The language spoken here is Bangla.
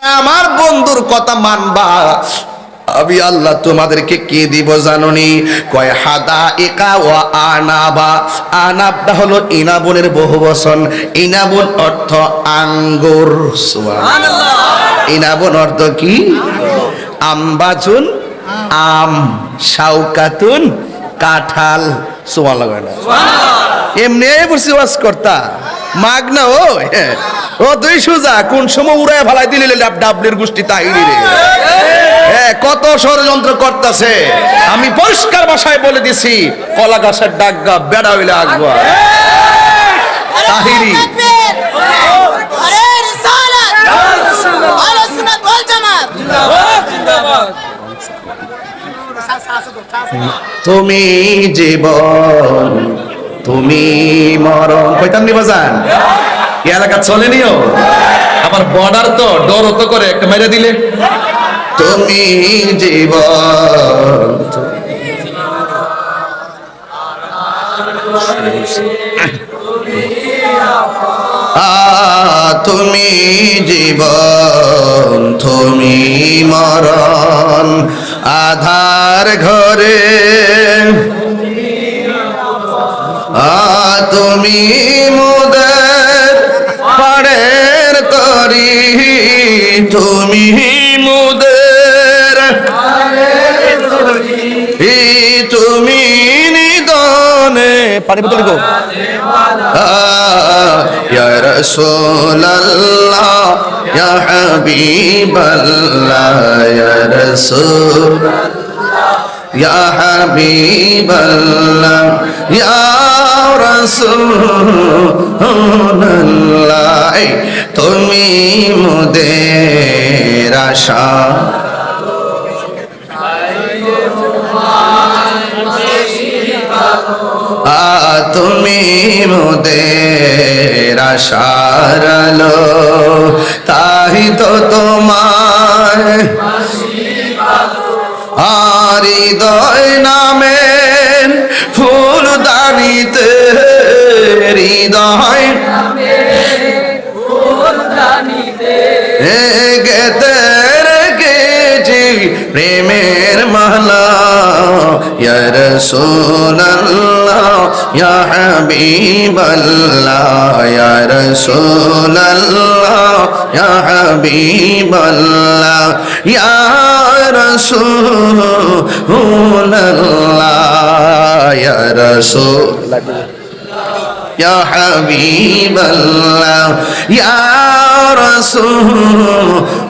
আমার বন্ধুর কথা মানবা, আমি আল্লাহ তোমাদেরকে কি দিব জানোনি? কয় হাদাইকা ওয়া আনাবা। আনাবটা হলো ইনাবনের বহুবচন। ইনাবন অর্থ আঙ্গুর। সুবহানাল্লাহ। ইনাবন অর্থ কি? আম্বাজুন আম, শাউকাতুন কাঁঠাল। সুবহানাল্লাহ। এমনি বসে ওয়াজ করতা মাগ না ও তুই সুজা কোন সময় উড়ায় ফেলাই দিলে ডাবলির গোষ্ঠী তাহিরি রে। কত ষড়যন্ত্র করতেছে। আমি পরিষ্কার ভাষায় বলে দিছি, কলা গাছের ডাগা বেড়া হইলে আগবা তাহিরি। তুমি জীবন তুমি মরণ কইতাম নি বাজান, এই এলাকা চলে নিও। আবার বর্ডার তো ডর তো করে একটা মেরে দিলে। তুমি জীবন তুমি জীবন তুমি মরণ, আধার ঘরে তুমি মুদের পাড়ের তরি, তুমি মুদের তুমি নিদনে পানি বোতল গো। ইয়া রাসূলুল্লাহ ইয়া হাবিবাল্লাহ ইয়া রাসূলুল্লাহ ইয়া হাবিবাল্লাহ ইয়া রাসূলুল্লাহ, তুমি মোদের আশা। তুমি মোদের আশার আলো, তাই তো তোমায় হৃদয় নামের ফুলদানিতে, হৃদয় গেতে রেখেছি প্রেমের মালা। ইয়া রাসূলুল্লাহ ইয়া হাবিবাল্লাহ ইয়া রাসূলুল্লাহ ইয়া হাবিবাল্লাহ ইয়া রাসূলুল্লাহ ইয়া রাসূলুল্লাহ ইয়া হাবিবাল্লাহ ইয়া রাসূল